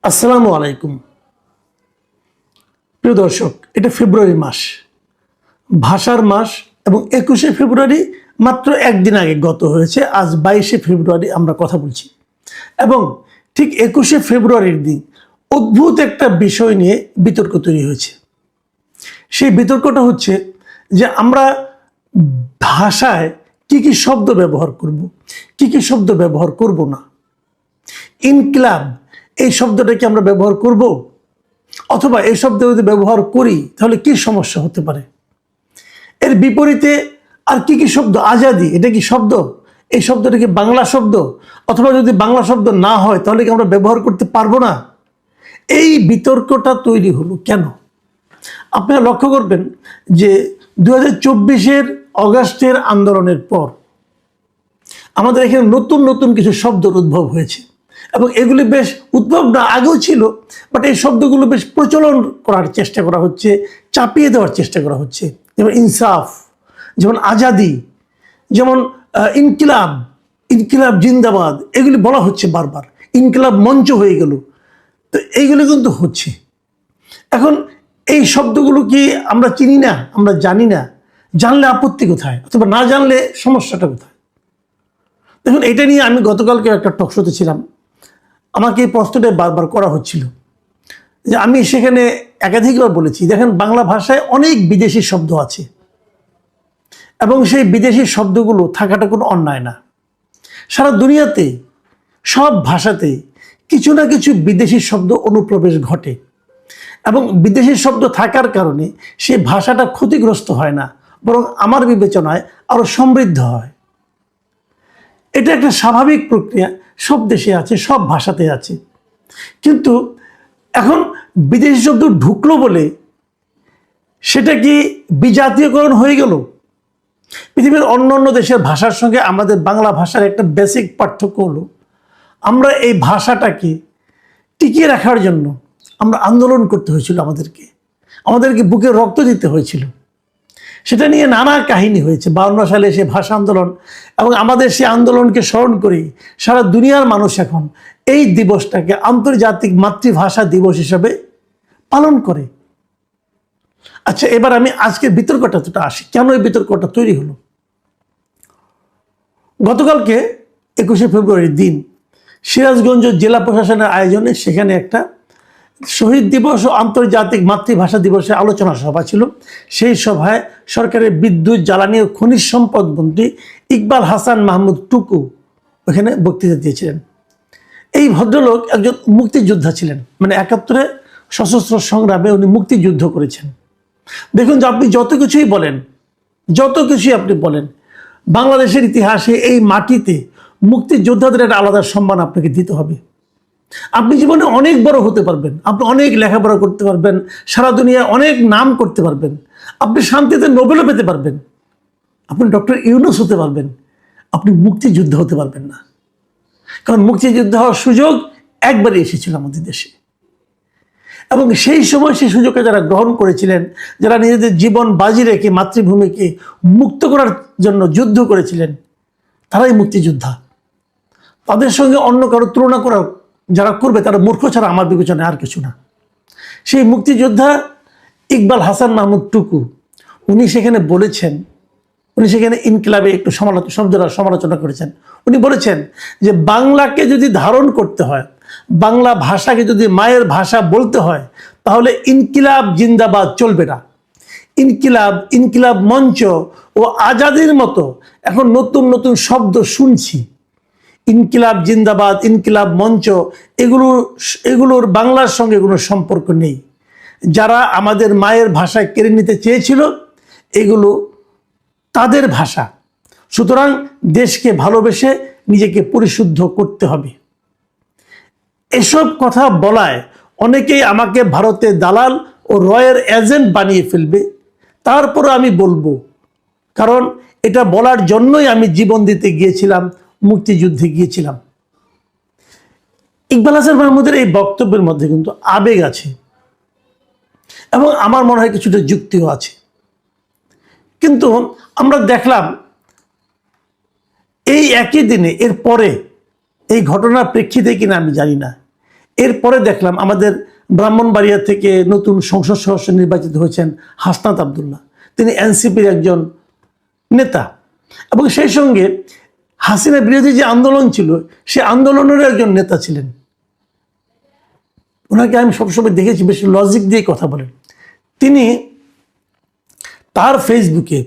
আসসালামু আলাইকুম প্রিয় দর্শক, এটা ফেব্রুয়ারি মাস, ভাষার মাস এবং 21শে ফেব্রুয়ারি মাত্র একদিন আগে গত হয়েছে। আজ 22শে ফেব্রুয়ারি আমরা কথা বলছি এবং ঠিক 21শে ফেব্রুয়ারির দিন অদ্ভুত একটা বিষয় নিয়ে বিতর্ক তৈরি হয়েছে। সেই বিতর্কটা হচ্ছে যে আমরা ভাষায় কি কি শব্দ ব্যবহার করব, কি কি শব্দ ব্যবহার করব না। ইনকিলাব এই শব্দটা কি আমরা ব্যবহার করব, অথবা এই শব্দ যদি ব্যবহার করি তাহলে কি সমস্যা হতে পারে। এর বিপরীতে আর কি কি শব্দ, আজাদি এটা কি শব্দ, এই শব্দটা কি বাংলা শব্দ, অথবা যদি বাংলা শব্দ না হয় তাহলে কি আমরা ব্যবহার করতে পারবো না। এই বিতর্কটা তৈরি হলো কেন? আপনারা লক্ষ্য করবেন যে 2024-এর অগাস্টের আন্দোলনের পর আমাদের এখানে নতুন নতুন কিছু শব্দের উদ্ভব হয়েছে এবং এগুলি বেশ উদ্ভব না আগেও ছিল, বাট এই শব্দগুলো বেশ প্রচলন করার চেষ্টা করা হচ্ছে, চাপিয়ে দেওয়ার চেষ্টা করা হচ্ছে। যেমন ইনসাফ, যেমন আজাদি, যেমন ইনকিলাব, ইনকিলাব জিন্দাবাদ, এগুলি বলা হচ্ছে বারবার। ইনকিলাব মঞ্চ হয়ে গেল, তো এইগুলি কিন্তু হচ্ছে। এখন এই শব্দগুলো কি আমরা চিনি না, আমরা জানি না, জানলে আপত্তি কোথায়, অথবা না জানলে সমস্যাটা কোথায়? দেখুন, এটা নিয়ে আমি গতকালকে একটা টকশোতে ছিলাম, আমাকে এই প্রশ্নটা বারবার করা হচ্ছিল যে আমি সেখানে একাধিকবার বলেছি, দেখেন বাংলা ভাষায় অনেক বিদেশি শব্দ আছে এবং সেই বিদেশি শব্দগুলো থাকাটা কোনো অন্যায় না। সারা দুনিয়াতে সব ভাষাতে কিছু না কিছু বিদেশি শব্দ অনুপ্রবেশ ঘটে এবং বিদেশি শব্দ থাকার কারণে সেই ভাষাটা ক্ষতিগ্রস্ত হয় না, বরং আমার বিবেচনায় আরও সমৃদ্ধ হয়। এটা একটা স্বাভাবিক প্রক্রিয়া, সব দেশে আছে, সব ভাষাতে আছে। কিন্তু এখন বিদেশি শব্দ ঢুকলো বলে সেটা কি বিজাতীয়করণ হয়ে গেল? পৃথিবীর অন্য অন্য দেশের ভাষার সঙ্গে আমাদের বাংলা ভাষার একটা বেসিক পার্থক্য হলো, আমরা এই ভাষাটাকে টিকিয়ে রাখার জন্য আমরা আন্দোলন করতে হয়েছিল, আমাদেরকে বুকে রক্ত দিতে হয়েছিল। সেটা নিয়ে নানা কাহিনী হয়েছে। 52 সালে সে ভাষা আন্দোলন, এবং আমাদের সেই আন্দোলনকে স্মরণ করেই সারা দুনিয়ার মানুষ এখন এই দিবসটাকে আন্তর্জাতিক মাতৃভাষা দিবস হিসাবে পালন করে। আচ্ছা, এবার আমি আজকের বিতর্কটা আসি, কেন এই বিতর্কটা তৈরি হলো। গতকালকে 21শে ফেব্রুয়ারির দিন সিরাজগঞ্জ জেলা প্রশাসনের আয়োজনে সেখানে একটা শহীদ দিবস ও আন্তর্জাতিক মাতৃভাষা দিবসে আলোচনা সভা ছিল। সেই সভায় সরকারের বিদ্যুৎ, জ্বালানি ও খনিজ সম্পদ মন্ত্রী ইকবাল হাসান মাহমুদ টুকু ওখানে বক্তৃতা দিয়েছিলেন। এই ভদ্রলোক একজন মুক্তিযোদ্ধা ছিলেন, মানে 71-এ সশস্ত্র সংগ্রামে উনি মুক্তিযুদ্ধ করেছেন। দেখুন, যে আপনি যত কিছুই বলেন, বাংলাদেশের ইতিহাসে এই মাটিতে মুক্তিযোদ্ধাদের একটা আলাদা সম্মান আপনাকে দিতে হবে। আপনি জীবনে অনেক বড় হতে পারবেন, আপনি অনেক লেখাপড়া করতে পারবেন, সারা দুনিয়ায় অনেক নাম করতে পারবেন, আপনি শান্তিতে নোবেলও পেতে পারবেন, আপনি ডক্টর ইউনূস হতে পারবেন, আপনি মুক্তিযোদ্ধা হতে পারবেন না। কারণ মুক্তিযোদ্ধা হওয়ার সুযোগ একবারই এসেছিল আমাদের দেশে, এবং সেই সময় সেই সুযোগকে যারা গ্রহণ করেছিলেন, যারা নিজেদের জীবন বাজি রেখে মাতৃভূমিকে মুক্ত করার জন্য যুদ্ধ করেছিলেন, তারাই মুক্তিযোদ্ধা। তাদের সঙ্গে অন্য কারো তুলনা করা যারা করবে তারা মূর্খ ছাড়া আমার বিবেচনায় আর কিছু না। সেই মুক্তিযোদ্ধা ইকবাল হাসান মাহমুদ টুকু উনি সেখানে বলেছেন, উনি সেখানে ইনকিলাবে একটু সমালোচনা করেছেন। উনি বলেছেন যে বাংলাকে যদি ধারণ করতে হয়, বাংলা ভাষাকে যদি মায়ের ভাষা বলতে হয়, তাহলে ইনকিলাব জিন্দাবাদ চলবে না। ইনকিলাব মঞ্চ ও আজাদির মতো এখন নতুন নতুন শব্দ শুনছি। ইনকিলাব জিন্দাবাদ, ইনকিলাব মঞ্চ, এগুলোর বাংলার সঙ্গে কোনো সম্পর্ক নেই। যারা আমাদের মায়ের ভাষায় কেড়ে নিতে চেয়েছিল, এগুলো তাদের ভাষা। সুতরাং দেশকে ভালোবেসে নিজেকে পরিশুদ্ধ করতে হবে। এসব কথা বলায় অনেকেই আমাকে ভারতের দালাল ও রয়ের এজেন্ট বানিয়ে ফেলবে। তারপরে আমি বলবো, কারণ এটা বলার জন্যই আমি জীবন দিতে গিয়েছিলাম, মুক্তিযুদ্ধে গিয়েছিলাম। ইকবাল হাসান মাহমুদের এই বক্তব্যের মধ্যে কিন্তু আবেগ আছে এবং আমার মনে হয় কিছুটা যুক্তিও আছে। কিন্তু আমরা দেখলাম এই একই দিনে, এর পরে, এই ঘটনার প্রেক্ষিতে কিনা আমি জানি না, এরপরে দেখলাম আমাদের ব্রাহ্মণবাড়িয়া থেকে নতুন সংসদ সদস্য নির্বাচিত হয়েছেন হাসনাত আবদুল্লাহ, তিনি এনসিপির একজন নেতা এবং সেই সঙ্গে হাসিনা বিরোধী যে আন্দোলন ছিল সে আন্দোলনের একজন নেতা ছিলেন। ওনাকে আমি সবসময় দেখেছি বেশ লজিক দিয়ে কথা বলেন। তিনি তার ফেসবুকে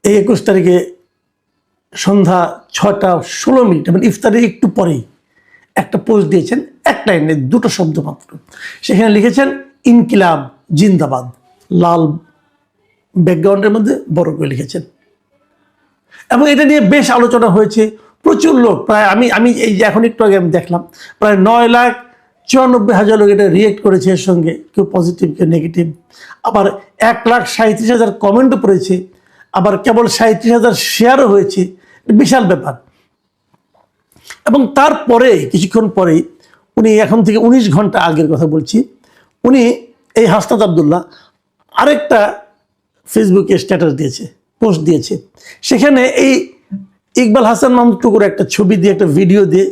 এই 21 তারিখে সন্ধ্যা 6:16 মানে ইফতারের একটু পরেই একটা পোস্ট দিয়েছেন, এক লাইনে দুটো শব্দ মাত্র। সেখানে লিখেছেন ইনকিলাব জিন্দাবাদ, লাল ব্যাকগ্রাউন্ডের মধ্যে বড় করে লিখেছেন এবং এটা নিয়ে বেশ আলোচনা হয়েছে। প্রচুর লোক, প্রায় আমি এই যে এখন একটু আগে আমি দেখলাম প্রায় 9,94,000 লোক এটা রিয়েক্ট করেছে, এর সঙ্গে কেউ পজিটিভ কেউ নেগেটিভ। আবার 1,37,000 কমেন্টও পড়েছে, আবার কেবল 37,000 শেয়ারও হয়েছে, বিশাল ব্যাপার। এবং তারপরে কিছুক্ষণ পরেই উনি, এখন থেকে 19 ঘন্টা আগের কথা বলছি, উনি এই হাসনাত আবদুল্লাহ আরেকটা ফেসবুকে স্ট্যাটাস দিয়েছে, পোস্ট দিয়েছে। সেখানে এই ইকবাল হাসান মাহমুদ টুকুর একটা ছবি দিয়ে, একটা ভিডিও দিয়ে,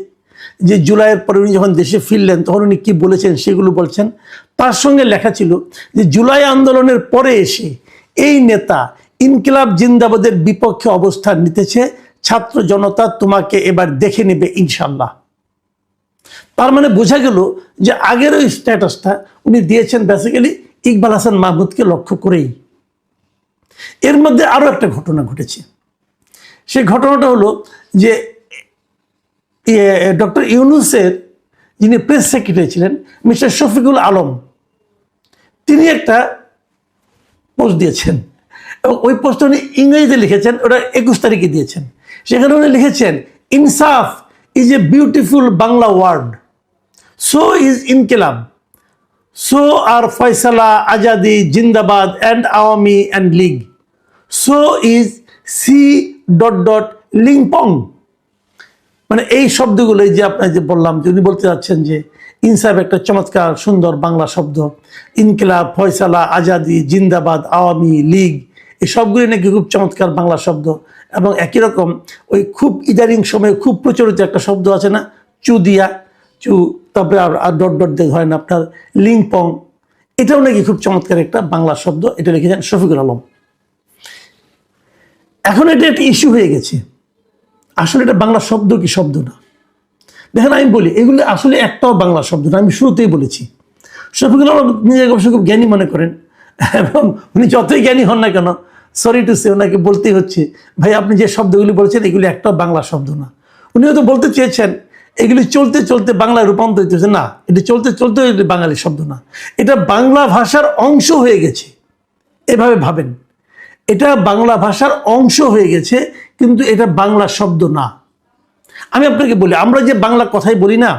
যে জুলাইয়ের পরে উনি যখন দেশে ফিরলেন তখন উনি কী বলেছেন সেগুলো বলছেন। তার সঙ্গে লেখা ছিল যে জুলাই আন্দোলনের পরে এসে এই নেতা ইনকিলাব জিন্দাবাদের বিপক্ষে অবস্থান নিতেছে, ছাত্র জনতা তোমাকে এবার দেখে নেবে ইনশাল্লাহ। তার মানে বোঝা গেল যে আগের ওই স্ট্যাটাসটা উনি দিয়েছেন বেসিক্যালি ইকবাল হাসান মাহমুদকে লক্ষ্য করেই। এর মধ্যে আরও একটা ঘটনা ঘটেছে। সেই ঘটনাটা হলো যে ডক্টর ইউনূসের যিনি প্রেস সেক্রেটারি ছিলেন মিস্টার শফিকুল আলম, তিনি একটা পোস্ট দিয়েছেন এবং ওই পোস্টটা উনি ইংরেজিতে লিখেছেন, ওটা 21 তারিখে দিয়েছেন। সেখানে উনি লিখেছেন ইনসাফ is a beautiful Bangla word, so is ইনকিলাব, সো আর ফয়সালা, আজাদি, জিন্দাবাদ and Awami and league, so is C dot dot লিংপং। মানে এই শব্দগুলোই যে আপনার যে বললাম, যে উনি বলতে যাচ্ছেন যে ইনসাফ একটা চমৎকার সুন্দর বাংলা শব্দ, ইনকিলাব, ফয়সালা, আজাদি, জিন্দাবাদ, আওয়ামী লীগ, এই সবগুলি নাকি খুব চমৎকার বাংলা শব্দ। এবং একই রকম ওই খুব ইদারিং সময়ে খুব প্রচলিত একটা শব্দ আছে না, চু দিয়া, চু তারপরে আর ডট ডট দিয়ে ধরেন আপনার লিংপং, এটাও নাকি খুব চমৎকার একটা বাংলা শব্দ। এটা লিখেছেন শফিকুল আলম। এখন এটা একটা ইস্যু হয়ে গেছে, আসলে এটা বাংলা শব্দ কি শব্দ না। দেখেন আমি বলি এগুলো আসলে একটাও বাংলা শব্দ না, আমি শুরুতেই বলেছি। শফিকুল আলম নিজেকে অবশ্য খুব জ্ঞানী মনে করেন এবং উনি যতই জ্ঞানী হন না কেন, সরি টু সে, ওনাকে বলতেই হচ্ছে ভাই আপনি যে শব্দগুলি বলছেন এগুলি একটাও বাংলা শব্দ না। উনি হয়তো বলতে চেয়েছেন এগুলি চলতে চলতে বাংলায় রূপান্তরিত হয়েছে, না এটা চলতে চলতে বাঙালি শব্দ না, এটা বাংলা ভাষার অংশ হয়ে গেছে। এভাবে ভাবেন, এটা বাংলা ভাষার অংশ হয়ে গেছে, কিন্তু এটা বাংলা শব্দ না। আমি আপনাকে বলি, আমরা যে বাংলা কথাই বলি না,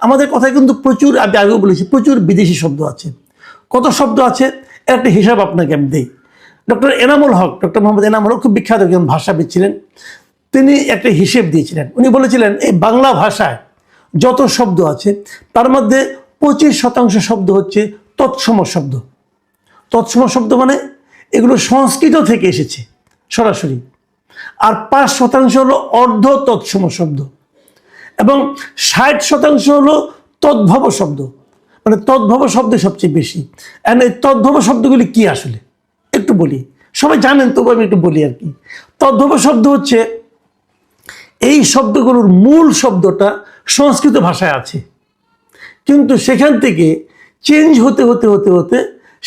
আমাদের কথায় কিন্তু প্রচুর, আমি আগেও বলেছি, প্রচুর বিদেশি শব্দ আছে। কত শব্দ আছে এর একটা হিসাব আপনাকে আমি দিই। ডক্টর এনামুল হক, ডক্টর মোহাম্মদ এনামুল হক খুব বিখ্যাত একজন ভাষাবিদ ছিলেন, তিনি একটা হিসেব দিয়েছিলেন। উনি বলেছিলেন এই বাংলা ভাষায় যত শব্দ আছে তার মধ্যে 25% শব্দ হচ্ছে তৎসম শব্দ। তৎসম শব্দ মানে এগুলো সংস্কৃত থেকে এসেছে সরাসরি, আর 5% হলো অর্ধ তৎসম শব্দ এবং 60% হলো তদ্ভব শব্দ। মানে তদ্ভব শব্দ সবচেয়ে বেশি। অ্যান্ড এই তদ্ভব শব্দগুলি কি আসলে একটু বলি, সবাই জানেন তবু আমি একটু বলি আর কি। তদ্ভব শব্দ হচ্ছে এই শব্দগুলোর মূল শব্দটা সংস্কৃত ভাষায় আছে, কিন্তু সেখান থেকে চেঞ্জ হতে হতে হতে হতে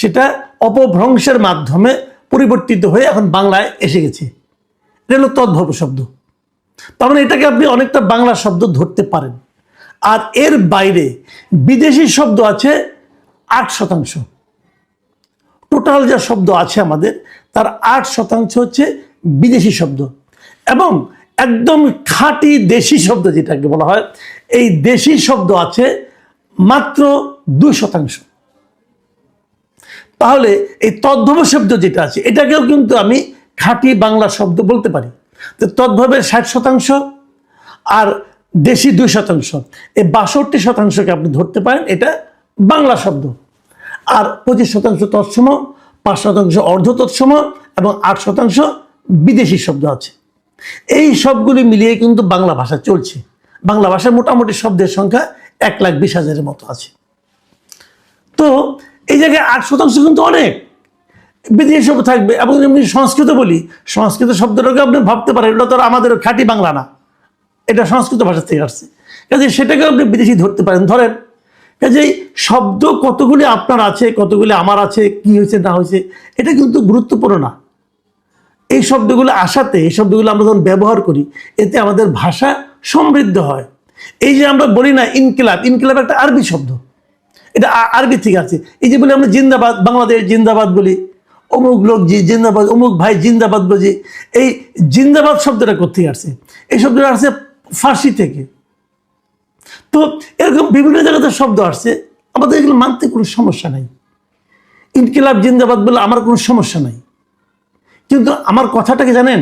সেটা অপভ্রংশের মাধ্যমে পরিবর্তিত হয়ে এখন বাংলায় এসে গেছে। এটা হলো তদ্ভব শব্দ। তার মানে এটাকে আপনি অনেকটা বাংলা শব্দ ধরতে পারেন। আর এর বাইরে বিদেশি শব্দ আছে 8%। টোটাল যা শব্দ আছে আমাদের তার 8% হচ্ছে বিদেশি শব্দ, এবং একদম খাঁটি দেশি শব্দ যেটাকে বলা হয়, এই দেশি শব্দ আছে মাত্র 2%। তাহলে এই তদ্ভব শব্দ যেটা আছে এটাকেও কিন্তু আমি খাঁটি বাংলা শব্দ বলতে পারি। তো তদ্ভবের 60% আর দেশি 2%, এই 62%কে আপনি ধরতে পারেন এটা বাংলা শব্দ। আর 25% তৎসম, 5% অর্ধ তৎসম এবং 8% বিদেশি শব্দ আছে। এই সবগুলি মিলিয়ে কিন্তু বাংলা ভাষা চলছে। বাংলা ভাষায় মোটামুটি শব্দের সংখ্যা 1,20,000-এর মতো আছে। তো এই জায়গায় 8% কিন্তু অনেক, বিদেশি শব্দ থাকবে। এবং আমি সংস্কৃত বলি, সংস্কৃত শব্দটাকে আপনি ভাবতে পারেন এটা তো আর আমাদের খাঁটি বাংলা না, এটা সংস্কৃত ভাষা থেকে আসছে, কাজে সেটাকে আপনি বিদেশি ধরতে পারেন, ধরেন। কাজেই শব্দ কতগুলি আপনার আছে, কতগুলি আমার আছে, কি হয়েছে না হয়েছে, এটা কিন্তু গুরুত্বপূর্ণ না। এই শব্দগুলো আসাতে, এই শব্দগুলো আমরা যখন ব্যবহার করি, এতে আমাদের ভাষা সমৃদ্ধ হয়। এই যে আমরা বলি না ইনকিলাব, ইনকিলাব একটা আরবি শব্দ, এটা আরবি থেকে আছে। এই যে বলি আমরা জিন্দাবাদ, বাংলাদেশ জিন্দাবাদ বলি, অমুক লোক জিন্দাবাদ, অমুক ভাই জিন্দাবাদ বলি, এই জিন্দাবাদ শব্দটা কোথেকে আসছে? এই শব্দটা আসছে ফার্সি থেকে। তো এরকম বিভিন্ন জায়গাতে শব্দ আসছে, আমাদের এগুলো মানতে কোনো সমস্যা নাই। ইনকিলাব জিন্দাবাদ বলে আমার কোনো সমস্যা নাই, কিন্তু আমার কথাটাকে জানেন,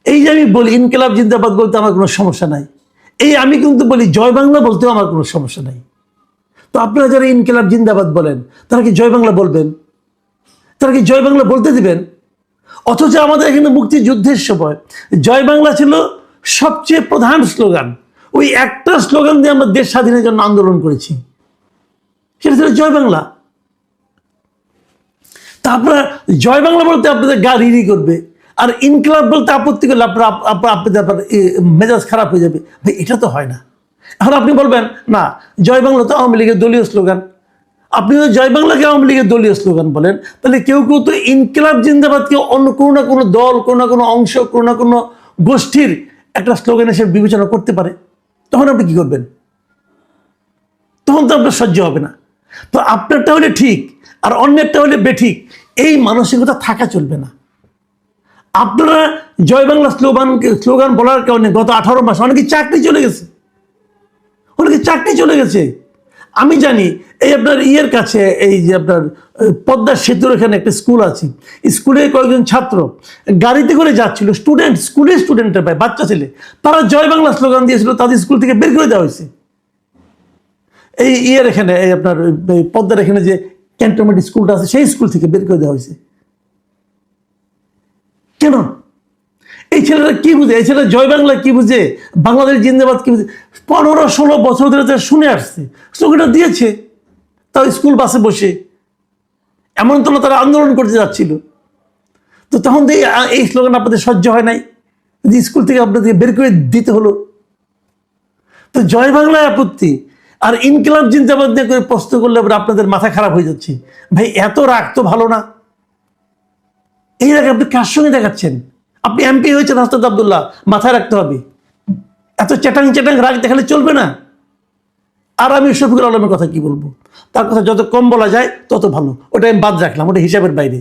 এই যে আমি বলি ইনকিলাব জিন্দাবাদ বলতে আমার কোনো সমস্যা নাই, এই আমি কিন্তু বলি জয় বাংলা বলতেও আমার কোনো সমস্যা নাই। তো আপনারা যারা ইনকিলাব জিন্দাবাদ বলেন, তারা কি জয় বাংলা বলবেন? তারা কি জয় বাংলা বলতে দিবেন? অথচ আমাদের এখানে মুক্তিযুদ্ধের সময় জয় বাংলা ছিল সবচেয়ে প্রধান স্লোগান। ওই একটা স্লোগান দিয়ে আমরা দেশ স্বাধীনের জন্য আন্দোলন করেছি, সেটা ছিল জয় বাংলা। তা আপনারা জয় বাংলা বলতে আপনাদের গা রিরি করবে, আর ইনকিলাব বলতে আপত্তি করলে আপনাদের মেজাজ খারাপ হয়ে যাবে। ভাই, এটা তো হয় না। এখন আপনি বলবেন না, জয় বাংলা তো আওয়ামী লীগের দলীয় স্লোগান। আপনি যদি জয় বাংলাকে আওয়ামী লীগের দলীয় স্লোগান বলেন, তাহলে কেউ কেউ তো ইনকিলাব জিন্দাবাদকে অন্য কোনো না কোনো দল, কোনো না কোনো অংশ, কোনো না কোনো গোষ্ঠীর একটা স্লোগান হিসেবে বিবেচনা করতে পারে। তখন আপনি কি করবেন? তখন তো আপনার সহ্য হবে না। তো আপনারটা হলে ঠিক আর অন্যেরটা হলে বেঠিক, এই মানসিকতা থাকা চলবে না। আপনারা জয় বাংলা স্লোগান বলার কারণে গত 18 মাস অনেকে চাকরি চলে গেছে, অনেকে চাকরি চলে গেছে। আমি জানি এই আপনার ইয়ের কাছে, এই যে আপনার পদ্মা সেতুর এখানে একটা স্কুল আছে, স্কুলে কয়েকজন ছাত্র গাড়িতে করে যাচ্ছিল, স্টুডেন্টের ভাই, বাচ্চা ছেলে, তারা জয় বাংলা স্লোগান দিয়েছিল, তাদের স্কুল থেকে বের করে দেওয়া হয়েছে। এই ইয়ের এখানে, এই আপনার পদ্মার এখানে যে ক্যান্টনমেন্ট স্কুলটা আছে, সেই স্কুল থেকে বের করে দেওয়া হয়েছে। কেন? এই ছেলেরা কি বুঝে? এই ছেলেরা জয় বাংলা কি বুঝে, বাংলাদেশ জিন্দাবাদ কি বুঝে? 15-16 বছর ধরে তারা শুনে আসছে, স্লোগানটা দিয়েছে, তাও স্কুল বাসে বসে। এমন তো না তারা আন্দোলন করতে যাচ্ছিল। তো তখন তো এই স্লোগান আপনাদের সহ্য হয় নাই, স্কুল থেকে আপনাদেরকে বের করে দিতে হলো। তো জয় বাংলায় আপত্তি, আর ইনকিলাব জিন্দাবাদ দিয়ে করে প্রশ্ন করলে আপনাদের মাথা খারাপ হয়ে যাচ্ছে। ভাই, এত রাগ তো ভালো না। এই রাগ আপনি কার সঙ্গে দেখাচ্ছেন? আপনি এমপি হয়েছেন হাসনাত আব্দুল্লাহ, মাথায় রাখতে হবে। এত চ্যাটাং রাগ দেখালে চলবে না। আর আমি শফিকুল আলমের কথা কি বলবো? তার কথা যত কম বলা যায় তত ভালো, ওটা আমি বাদ রাখলাম, ওটা হিসাবের বাইরে।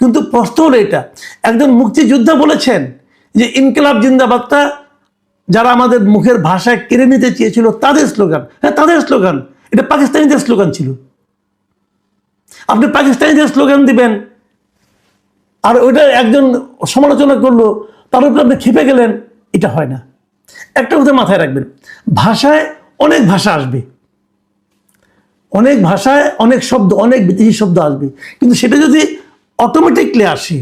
কিন্তু প্রশ্ন হলো এটা, একজন মুক্তিযোদ্ধা বলেছেন যে ইনকিলাব জিন্দাবাদটা যারা আমাদের মুখের ভাষায় কেড়ে নিতে চেয়েছিল তাদের স্লোগান। হ্যাঁ, তাদের স্লোগান, এটা পাকিস্তানিদের স্লোগান ছিল। আপনি পাকিস্তানিদের স্লোগান দিবেন, আর ওইটা একজন সমালোচনা করলো, তার উপরে আপনি খেপে গেলেন, এটা হয় না। একটা কথা মাথায় রাখবেন, ভাষায় অনেক ভাষা আসবে, অনেক ভাষায় অনেক শব্দ, অনেক বিদেশি শব্দ আসবে, কিন্তু সেটা যদি অটোমেটিকলি আসে,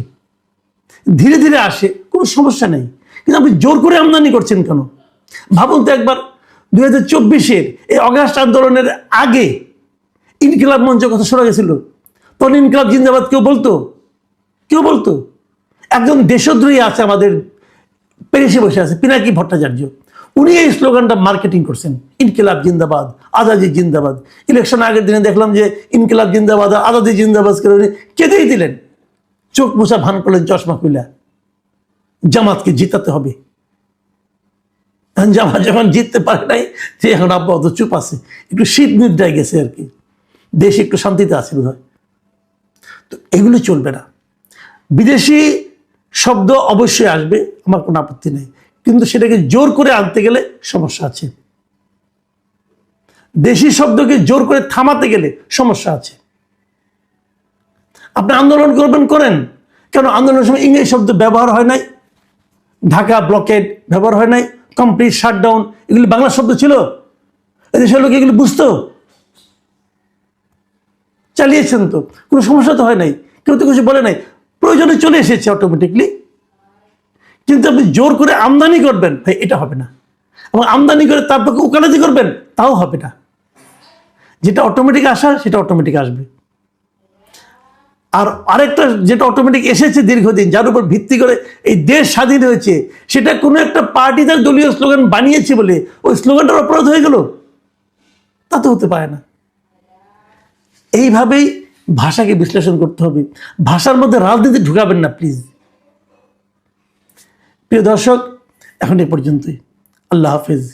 ধীরে ধীরে আসে, কোনো সমস্যা নেই। কিন্তু আপনি জোর করে আমদানি করছেন কেন? ভাবুন তো একবার, 2024-এর এই অগাস্ট আন্দোলনের আগে ইনকিলাব মঞ্চের কথা শোনা গেছিল, তখন ইনকিলাব জিন্দাবাদ কেউ বলতো? কেউ বলতো? একজন দেশদ্রোহী আছে আমাদের পেরিসে বসে আছে, পিনাকি ভট্টাচার্য, উনি এই স্লোগানটা মার্কেটিং করছেন, ইনকিলাব জিন্দাবাদ, আজাদি জিন্দাবাদ। ইলেকশন আগের দিনে দেখলাম যে ইনকিলাব জিন্দাবাদ আর আজাদি জিন্দাবাদ করে উনি কেঁদেই দিলেন, চোখ মোছা ভান করলেন চশমা খুলে, জামাতকে জিতাতে হবে। জামাত যখন জিততে পারে নাই, যে এখন আপাতত চুপ আছে, একটু শীত নিদ্রায় গেছে আর কি, দেশ একটু শান্তিতে আছে বোধ হয়। তো এগুলো চলবে না। বিদেশি শব্দ অবশ্যই আসবে, আমার কোনো আপত্তি নেই, কিন্তু সেটাকে জোর করে আনতে গেলে সমস্যা আছে। দেশি শব্দকে জোর করে থামাতে গেলে সমস্যা আছে। আপনি আন্দোলন করবেন, করেন, কেন আন্দোলনের সময় ইংরেজি শব্দ ব্যবহার হয় নাই? ঢাকা ব্লকেড ব্যবহার হয় নাই, কমপ্লিট শাটডাউন, এগুলি বাংলা শব্দ ছিল। এদেশের লোক এগুলি বুঝতো, চালিয়েছেন, তো কোনো সমস্যা তো হয় নাই, কেউ তো কিছু বলে নাই, প্রয়োজনে চলে এসেছে অটোমেটিকলি। কিন্তু আপনি জোর করে আমদানি করবেন, ভাই, এটা হবে না। এবং আমদানি করে তার পক্ষে উকালতি করবেন, তাও হবে না। যেটা অটোমেটিক আসার সেটা অটোমেটিক আসবে। আর আরেকটা যেটা অটোমেটিক এসেছে দীর্ঘদিন, যার উপর ভিত্তি করে এই দেশ স্বাধীন হয়েছে, সেটা কোনো একটা পার্টি তার দলীয় স্লোগান বানিয়েছে বলে ওই স্লোগানটার অপরাধ হয়ে গেল, তা তো হতে পারে না। এইভাবেই ভাষাকে বিশ্লেষণ করতে হবে। ভাষার মধ্যে রাজনীতি ঢুকাবেন না প্লিজ। প্রিয় দর্শক, এখন এ পর্যন্তই। আল্লাহ হাফেজ।